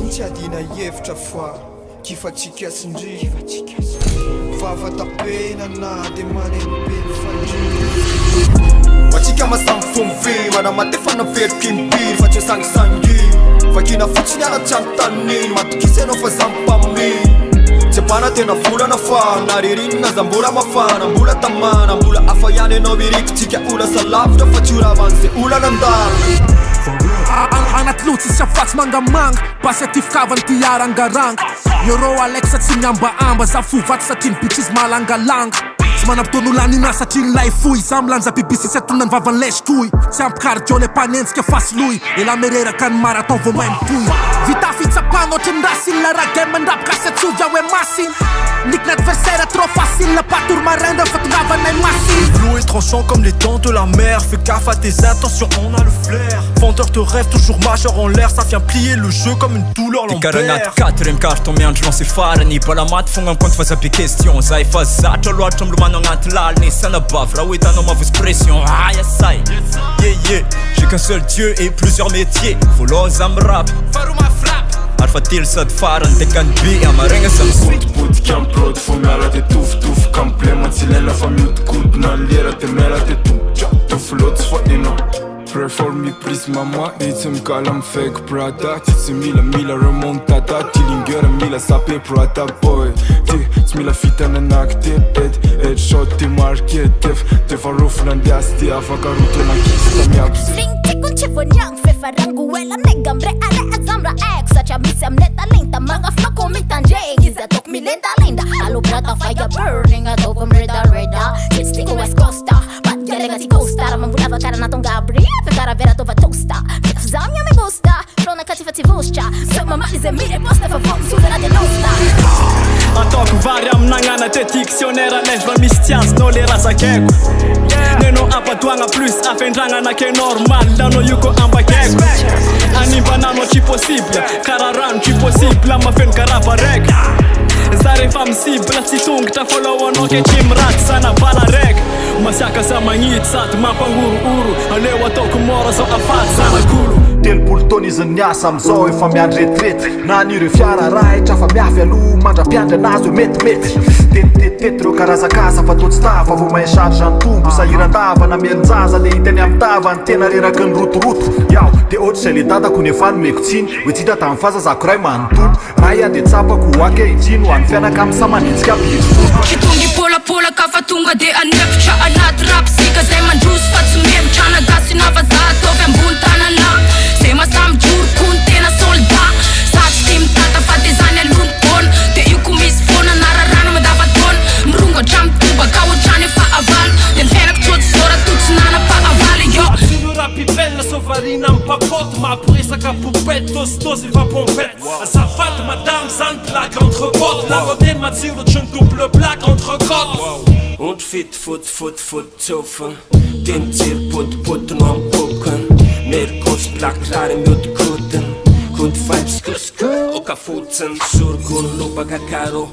tsy adina hevitra fa kifatsika sindry vava tapena na de manenbe fandry atsika masamy fomve manamatefa very kimbiry fa tsy sangisangy fakina fotsiny anatsy anotaniny matokisy anao fa zampaminy tsy apana tena volana fa narerinina za mbola mafana mbola tamana mbola afa ihany anao irikitsika ola salavitra fa tsy oravan'izay olana andala anaty lotsy sy afatsy mangamanga basy aty fikavany ty arangaranga euro alexa tsy miambaamba za fovaty satria ny bitchizy malangalanga tsy manam-potoan'olany satria ny lay foy za milanja bibisisy atonona ny vavany lesotoy tsy ampikaridio le mpanentsika fasiloy ela mereraka ny maraton vo mahay mitoy vita fitsapana ohatry ny rasila raha game mandrapika sy atsovy aho e masiny nikina adversaire trop facile pas tour marindra fa tongavanay masiny flou et tranchant comme les dents de la mer. Fais gaffe à tes intentions, on a le flair. Vendeur te rêve toujours majeur en l'air. Ça vient plier le jeu comme une douleur lombaire. Karagnaty 4ème carton miandro lancé farany balamaty fogna amikoa fa zabe question za efa zatra loatra milomano agnaty laliny sanabavy raha hoitanao mavosy pression aya say yeah j'ai qu'un seul dieu et plusieurs métiers voaloza amy rap faroma frappe ary fa telo sady farany tekany be amaregna sampotipotika amy prody fo miala de tofotofo kamplema tsy lela fa miodikodina ny lera de miala de tofolotsy fa ino Pray for me please mama It's mkala mfake brother Titsy mila remontada Dillinger mila sape brother boy Tsy mila fitana nakte Headshot ty marke Tefa rofona ndiasy ty afaka rotona kista miabzy Ringtikon tsy voaniagno fefarangoela negambre ale azamra aiko satria misy aminay talenta magnafako mitandregny izy ataoko milendalenda allo brata fire burning ataoko amredalreda Titstiko west costa Badgalega ty costa raha mambolava karana tongabri Fekara vera tova tosta Zamia me gusta Frona katifa ty vostra Soma malize mire posta fa vom sudana de nosta Ataoko vary amin'agnana te dictionnaire leva misy tiazy no le razakeko Neno ampadoagna plus afendragnana ke normal Lano io ko ambakeko Animbanano tsy possible Kara rano tsy possible Mafeno karaba reka Za rehefa misibla tsy tongotra follow anao ke tsy miraty sana bala reka Masiaka za magnity sady mampangorooro Aleo ataoko mora zao afaty zanakolo Telopolo taona izy niasa amizao efa miandry retrety Na nireo fiara raitra fa miavy aloha mandra-piandry anazy hoe metimety Tetitetetety reo karazakasa fa toa tsy tafa vo mahay charge ny tombo Sahiran-dava na mielonjaza le hitany amin'ny tava ny tena reraky ny rotoroto Yao, de ohatry zay le dadako nefa nomeko tsiny Hoe tsy hita tamin'ny faza zako ray manotombo Raha iany de tsapako ankehijiny ho an'ny fianaka amin'ny samanitsika bitro Tsy tonga ipolapolaka fa tonga de anepitra anaty rapsika Zay mandroso fa tsy mihemitrana gasy navaza ataovy ambony tanana Zay masamy joro kony tena solda Sady ty mitata fa de zany alony taona De io ko misy foana nararana mandava-taona Mirongatra mitoba ka ohatrany efa avaly De ny fiainako tsôty zora totsinana pa avaly yo Rapipelle sovarina mpapote mampiresaka poupette tositosy efa pompette azafady madame zany plaque entre potes la modèle matsiro ohatry ny double plaque entre côtes Ondro fito foty tsofa Tenijery potipotinao amy kokany Merikosy plaque rary miodikodiny Kondy vibes kusko Oka fotsiny Sorogony lobaka karo